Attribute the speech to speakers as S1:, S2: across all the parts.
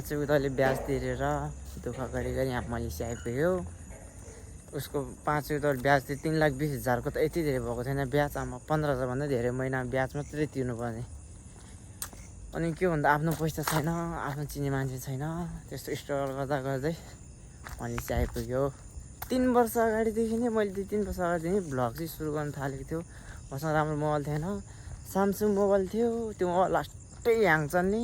S1: चाहिँ उताले ब्याज तिरेर दुःख गरी यहाँ मलेसिया आइपुग्यो। उसको 5 उताले ब्याज चाहिँ 3,20,000 त यति धेरै भएको छैन ब्याज। आमा 15,000 भन्दा धेरै महिना ब्याज मात्रै तिर्नुपर्ने। अनि के भन्दा आफ्नो पैसा छैन, आफ्नो चिन्ने मान्छे छैन। त्यस्तो स्ट्रगल गर्दा गर्दै मलेसिया आइपुग्यो। 3 वर्ष अगाडिदेखि नै मैले 2-3 वर्ष अगाडिदेखि भ्लग चाहिँ सुरु गर्न थालेको थियो। मसँग राम्रो मोबाइल थिएन, स्यामसङ मोबाइल थियो। त्यो मोबाइल लास्टै ह्याङ चल्ने।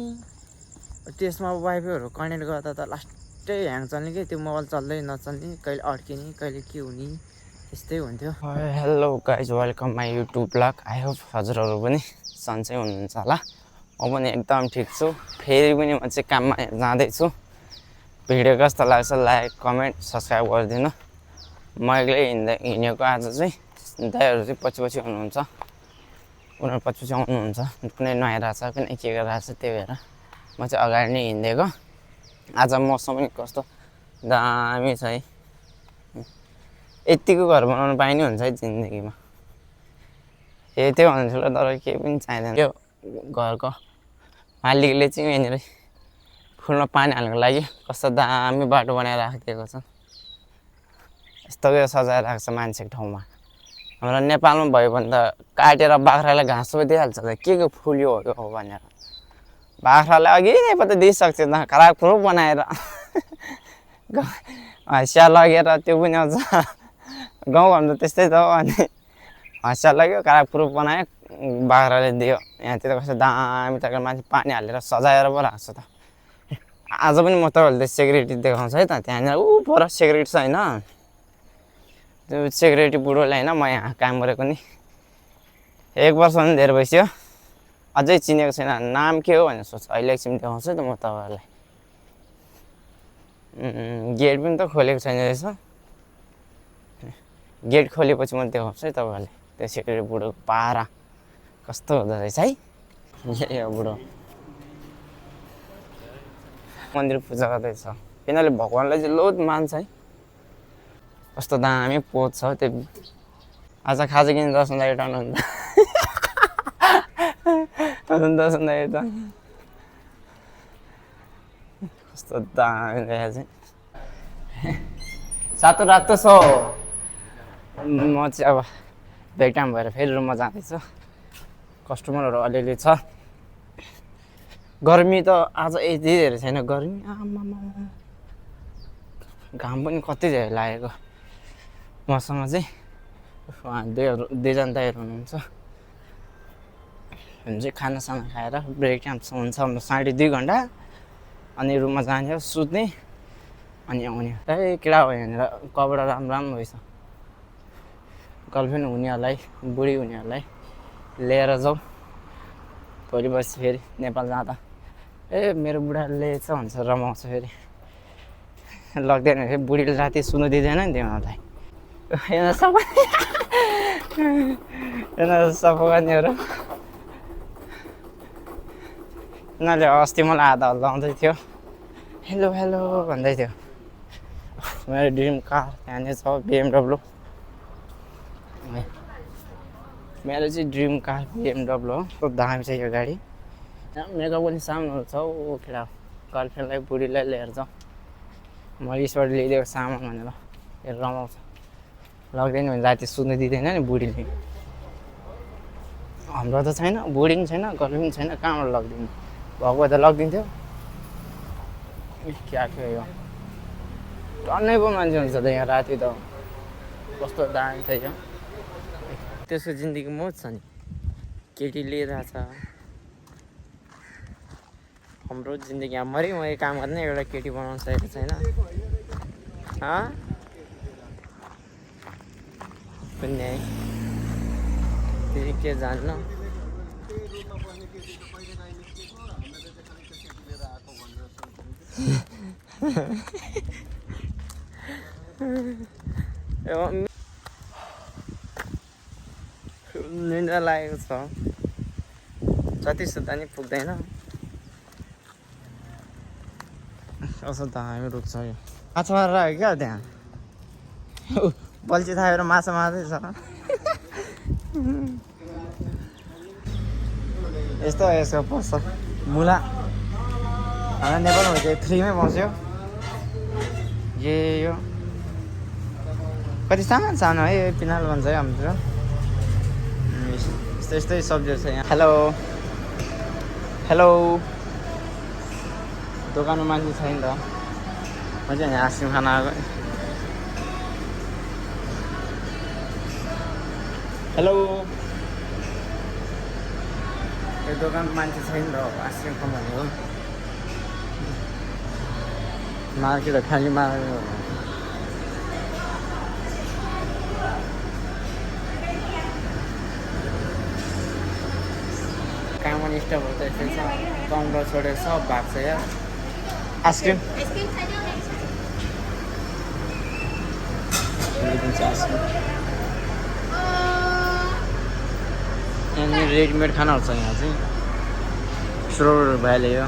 S1: त्यसमा वाइफाईहरू कनेक्ट गर्दा त लास्टै ह्याङ चल्ने कि त्यो मोबाइल चल्दै नचल्ने, कहिले अड्किने, कहिले के हुने, त्यस्तै हुन्थ्यो। Hello guys, welcome my YouTube blog. I hope हजुरहरू पनि सन्चै हुनुहुन्छ होला। म पनि एकदम ठिक छु। फेरि पनि म चाहिँ काममा जाँदैछु। भिडियो कस्तो लाग्छ लाइक कमेन्ट सब्सक्राइब गरिदिनु। म एक्लै हिँडेको आज चाहिँ दाइहरू चाहिँ पछि हुनुहुन्छ। उनीहरू पछि आउनुहुन्छ, कुनै नुहाइरहेछ कुनै के गरिरहेछ, त्यही भएर म चाहिँ अगाडि नै हिँडेको। आज मौसम पनि कस्तो दामी छ है। यतिको घर बनाउनु पाइने हुन्छ है जिन्दगीमा। त्यो भन्नु ठुलो तर केही पनि चाहिँदैन। यो घरको मालिकले चाहिँ यहाँनिर फुलमा पानी हाल्नुको लागि कस्तो दामी बाटो बनाएर राखिदिएको छ। यस्तो सजाएर राख्छ मान्छेको ठाउँमा। हाम्रो नेपालमा भयो भने त काटेर बाख्रालाई घाँस पो दिइहाल्छ त के फुल्यो हो भनेर। बाख्रालाई अघि नै पो त दिइसक्छ त खराब खुरुब बनाएर। हँसिया लगेर त्यो पनि आउँछ। गाउँघरमा त त्यस्तै त हो। अनि हँसिया लग्यो खराब खुरुब बनायो बाख्राले दियो। यहाँतिर कस्तो दामी तरिकाले मान्छे पानी हालेर सजाएर पो राख्छ त। आज पनि म तपाईँहरूले सेक्युरिटी देखाउँछ है त। त्यहाँनिर पर सेक्युरिटी छ होइन। त्यो सेक्युरिटी बुढोले होइन म यहाँ काम गरेको नि 1 वर्ष पनि धेरै भइसक्यो। अझै चिनेको छैन। नाम के हो भनेर सोध्छ। अहिले एकछिन देखाउँछु है त म तपाईँहरूलाई। गेट पनि त खोलेको छैन रहेछ। गेट खोलेपछि म देखाउँछु है तपाईँहरूलाई। त्यो सेक्युरिटी बुढोको पारा कस्तो हुँदो रहेछ है। यही हो बुढो। मन्दिर पूजा गर्दैछ। यिनीहरूले भगवान्लाई चाहिँ लोत मान्छ है। कस्तो दामी पोज छ त्यो। आज खाजा किन दर्शन दाइ उठाउनुहुन्छ। दर्शन दाइ त कस्तो दामी रहेछ चाहिँ। सातो रातो छ। म चाहिँ अब ब्रेक टाइम भएर फेरि रुममा जाँदैछु। कस्टमरहरू अलिअलि छ। गर्मी त आज यति धेरै छैन गर्मी। आमामा घाम पनि कति धेरै लागेको। मसँग चाहिँ दुईजना दाइहरू हुनुहुन्छ। हामी चाहिँ खानासाना खाएर ब्रेक टाइम हुन्छ हाम्रो 2.5 घन्टा। अनि रुममा जाने सुत्ने अनि आउने। केटा भयो भनेर कपडा राम्रो रहेछ। गर्लफ्रेन्ड हुनेहरूलाई बुढी हुनेहरूलाई लिएर जाउँ। भोलि पर्सि फेरि नेपाल जाँदा मेरो बुढाले छ भन्छ रमाउँछ। फेरि लग्दैन फेरि बुढीले राति सुन्नु दिँदैन नि त्यो मलाई। सफा गर्नेहरू उनीहरूले अस्ति मलाई आधा हल्लाउँदै थियो। हेलो हेलो भन्दै थियो। मेरो ड्रिम कार त्यहाँनिर छ BMW। मेरो चाहिँ ड्रिम कार BMW हो। कस्तो दामी छ यो गाडी। मेकअप पनि सामानहरू छ हौ केटा। गर्लफ्रेन्डलाई बुढीलाई लिएर जाउँ। मैले यसबाट ल्याइदिएको सामान भनेर फेरि रमाउँछ। लग्दैन भने राति सुत्नु दिँदैन नि बुढीले। हाम्रो त छैन, बुढी पनि छैन, गर्लफ्रेन्ड पनि छैन, कहाँबाट लगिदिनु। भएको भए त लगिदिन्थ्यो। क्या थियो यो टन्नै पो मान्छे हुन्छ त यहाँ राति त। कस्तो दामी छ यो। त्यसको जिन्दगी मौज छ नि। केटी लिइरहेछ। हाम्रो जिन्दगी यहाँ मरि काम गर्ने एउटा केटी बनाउन सकेको छैन। कुन्ने तिमी के जान्न। निन्द्रा लागेको छ। जति सुत्दा नि पुग्दैन। कस्तो दामी रुख छ यो। माछा मारेर आयो क्या त्यहाँ। बल्छी थापेर माछा मार्दैछ। यस्तो यसको पर्छ मुला। खाना नेपालमा चाहिँ फ्रीमै पाउँछ यो कति सानो सानो है पिनाल भन्छ है हाम्रो यस्तै यस्तै सब्जीहरू छ यहाँ हेलो हेलो दोकानमा मान्छे छैन त म चाहिँ यहाँ आइसक्रिम खान आएको हेलो यो दोकानको मान्छे छैन त आइसक्रिम खाउँ भनेको मार्केट खाली मार्केट काम पनि स्टपहरू त यस्तै छ काउन्टर छोडेर सब भएको छ यहाँ आइसक्रिम यहाँनिर रेडिमेड खानाहरू छ यहाँ चाहिँ स्टोरहरू भइहाल्यो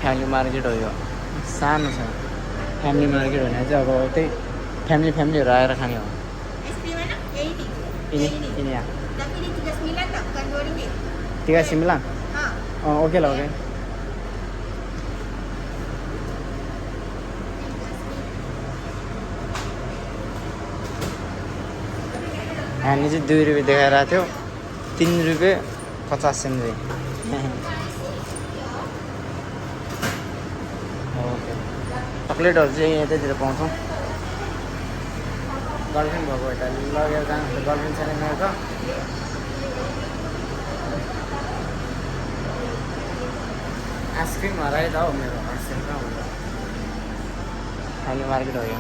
S1: फ्यामिली मार्केट हो यो सानो छ फ्यामिली मार्केट हो भने चाहिँ अब त्यही फ्यामिलीहरू आएर खाने हो ini ya
S2: tapi ini 39 tak bukan
S1: 39
S2: 2000
S1: oh oke lah oke हामी चाहिँ 2 रुपियाँ देखाइरहेको थियो 3 रुपियाँ 50 सेन्ट ओके चक्लेटहरू चाहिँ यतैतिर पाउँछौँ गर्लफ्रेन्ड भएको यता लगेर जानु गर्लफ्रेन्ड छैन मेरो त आइसक्रिम हरायो त हौ मेरो आइसक्रिम कहाँ हुन्छ खाली मार्केट हो यो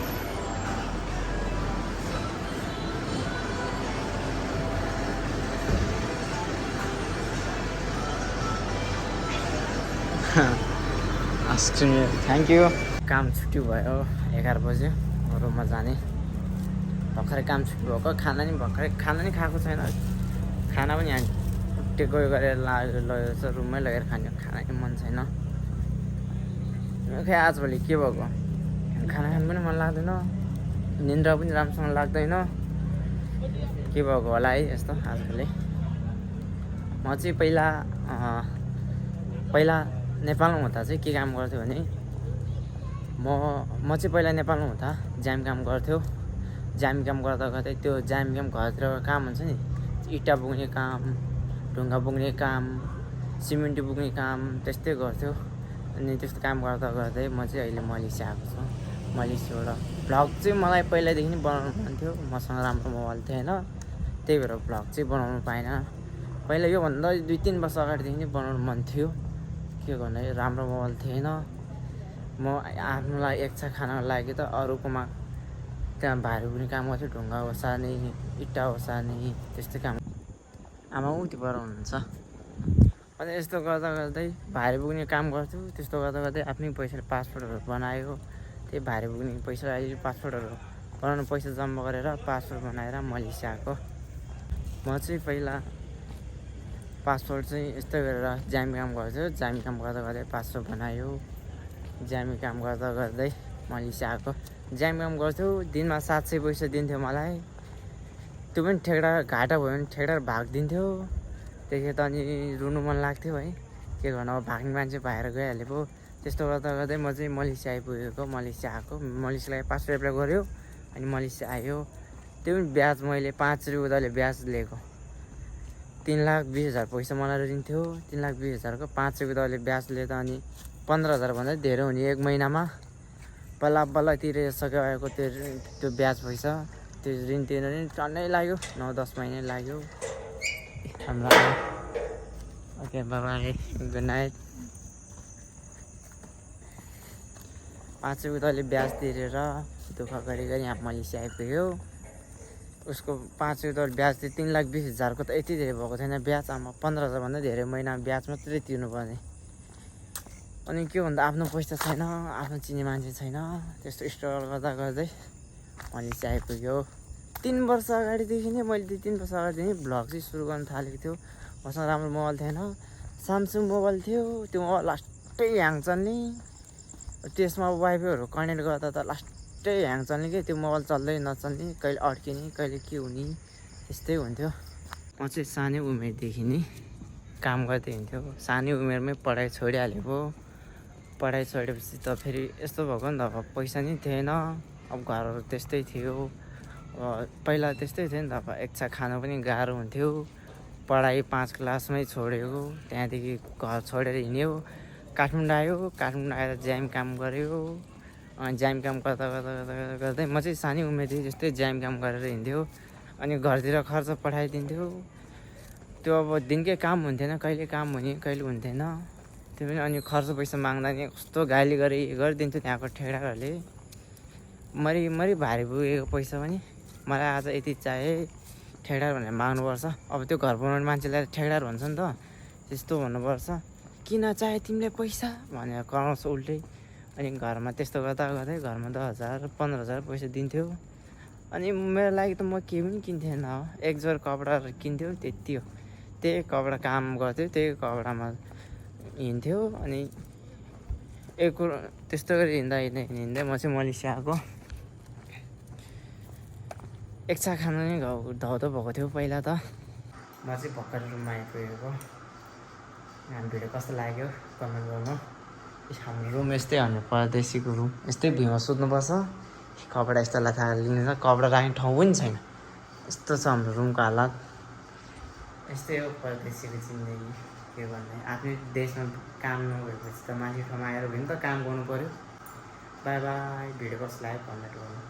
S1: आइसक्रिम थ्याङ्क यू काम छुट्टी भयो 11 बज्यो रुममा जाने भर्खरै काम छुट्टी भएको खाना नि खाएको छैन खाना पनि यहाँ टेक गरेर लगेर छ रुममै लगेर खाने खाना नि मन छैन खै आजभोलि के भएको खाना खानु पनि मन लाग्दैन निन्द्रा पनि राम्रोसँग लाग्दैन के भएको होला है यस्तो आजभोलि म चाहिँ पहिला नेपालमा हुँदा चाहिँ के काम गर्थ्यो भने म चाहिँ पहिला नेपालमा हुँदा जाम काम गर्थ्यो जामी काम गर्दा गर्दै त्यो जामी काम घरतिर काम हुन्छ नि इँटा बोक्ने काम ढुङ्गा बोक्ने काम सिमेन्ट बोक्ने काम त्यस्तै गर्थ्यो अनि त्यस्तो काम गर्दा गर्दै म चाहिँ अहिले मलेसिया आएको छु मलेसियाबाट भ्लग चाहिँ मलाई पहिल्यैदेखि नै बनाउनु मन थियो मसँग राम्रो मोबाइल थिएन त्यही भएर भ्लग चाहिँ बनाउनु पाइनँ पहिला योभन्दा 2-3 वर्ष अगाडिदेखि नै बनाउनु मन थियो के गर्नु राम्रो मोबाइल थिएन म आफ्नोलाई इच्छा खानको लागि त अरूकोमा त्यहाँ भारी पनि काम गर्थ्यो ढुङ्गा ओसार्ने इँटा ओसार्ने त्यस्तै काम आमा उति पर हुनुहुन्छ अनि यस्तो गर्दा गर्दै भारी बोक्ने काम गर्थ्यो त्यस्तो गर्दा गर्दै आफ्नै पैसाले पासपोर्टहरू बनायो त्यही भारी बोक्ने पैसा अहिले पासपोर्टहरू बनाउनु पैसा जम्मा गरेर पासपोर्ट बनाएर मलेसिया आएको म चाहिँ पहिला पासपोर्ट चाहिँ यस्तै गरेर जामी काम गर्थ्यो जामी काम गर्दा गर्दै पासपोर्ट बनायो जामी काम गर्दा गर्दै मलेसिया आएको जाम काम गर्थ्यो दिनमा 700 पैसा दिन्थ्यो मलाई त्यो पनि ठेक्डा घाटा भयो भने ठेक्डा भाग दिन्थ्यो त्यतिखेर त अनि रुनु मन लाग्थ्यो है के गर्नु अब भाग्ने मान्छे भएर गइहाल्यो पो त्यस्तो गर्दा गर्दै म चाहिँ मलेसिया आइपुगेको मलेसिया आएको मलेसियालाई पासपोर्ट एप्लाई गऱ्यो अनि मलेसिया आयो त्यो पनि ब्याज मैले 5 रुपियाँ उताले ब्याज लिएको 3,20,000 पैसा मलाई दिन्थ्यो 3,20,000 को 5 रुपियाँ उताले ब्याज लिँदा अनि 15,000 भन्दा धेरै हुने एक महिनामा बल्ल तिरिसक्यो आएको त्यो ब्याज पैसा त्यो ऋण तिर्न नि टन्नै लाग्यो 9-10 महिना लाग्यो हाम्रो ओके बाई गुड नाइट 5 रुपियाँ उताले ब्याज तिरेर दुःख गरी यहाँ मलेसिया आइपुग्यो उसको 5 रुपियाँ उताले ब्याज थियो 3,20,000 को त यति धेरै भएको छैन ब्याज आमा 15,000 भन्दा धेरै महिना ब्याज मात्रै तिर्नुपर्ने अनि के भन्दा आफ्नो पैसा छैन आफ्नो चिन्ने मान्छे छैन त्यस्तो स्ट्रगल गर्दा गर्दै मलेसिया आइपुग्यो 3 वर्ष अगाडिदेखि नै मैले 2-3 वर्ष अगाडिदेखि भ्लग चाहिँ सुरु गर्न थालेको थियो मसँग राम्रो मोबाइल थिएन स्यामसङ मोबाइल थियो त्यो मोबाइल लास्टै ह्याङ चल्ने त्यसमा वाइफाईहरू कनेक्ट गर्दा त लास्टै ह्याङ चल्ने कि त्यो मोबाइल चल्दै नचल्ने कहिले अड्किने कहिले के हुने त्यस्तै हुन्थ्यो म चाहिँ सानै उमेरदेखि नै काम गर्दै हिँड्थ्यो। सानै उमेरमै पढाइ छोडिहालेको। पढाइ छोडेपछि त फेरि यस्तो भएको नि त, अब पैसा नि थिएन, अब घरहरू त्यस्तै थियो। पहिला त्यस्तै थियो नि त, अब एकछा खानु पनि गाह्रो हुन्थ्यो। पढाइ 5 क्लासमै छोडेको, त्यहाँदेखि घर छोडेर हिँड्यो, काठमाडौँ आयो। काठमाडौँ आएर ज्याम काम गऱ्यो। ज्याम काम गर्दा गर्दै म चाहिँ सानै उमेरदेखि जस्तै ज्याम काम गरेर हिँड्थ्यो। अनि घरतिर खर्च पठाइदिन्थ्यो। त्यो अब दिनकै काम हुन्थेन, कहिले काम हुने कहिले हुन्थेन त्यो पनि। अनि खर्च पैसा माग्दा नि कस्तो गाली गरिदिन्थ्यो त्यहाँको ठेकेदारहरूले। मरि भारी पुगेको पैसा पनि, मलाई आज यति चाहिए ठेकेदार भनेर माग्नुपर्छ। अब त्यो घर बनाउने मान्छेलाई ठेकेदार भन्छ नि त, त्यस्तो भन्नुपर्छ। किन चाहियो तिमीले पैसा भनेर कराउँछ उल्टै। अनि घरमा त्यस्तो गर्दा गर्दै घरमा 10,000 15,000 पैसा दिन्थ्यो। अनि मेरो लागि त म केही पनि किन्थेन। एक जोर कपडाहरू किन्थ्यो, त्यति हो। त्यही कपडा काम गर्थ्यो, त्यही कपडामा हिँड्थ्यो। अनि एक कुरो त्यस्तो गरी हिँड्दै म चाहिँ मलेसिया आएको। एकछा खानु नै धौधो भएको थियो पहिला त। म चाहिँ भर्खर रुममा आइपुगेको। भिडियो कस्तो लाग्यो कमेन्ट गर्नु। हाम्रो रुम यस्तै, हाम्रो परदेशीको रुम यस्तै भुइँमा सुत्नुपर्छ। कपडा यस्तो लाथा लिन्छ, कपडा राख्ने ठाउँ पनि छैन। यस्तो छ हाम्रो रुमको हालत। यस्तै हो परदेशीको जिन्दगी। के भन्ने, आफ्नै देशमा काम नभएपछि त माथि ठाउँमा आएर पनि त काम गर्नु पऱ्यो। By by. भिडियो कस्तो लाग्यो कमेन्ट गर्नु।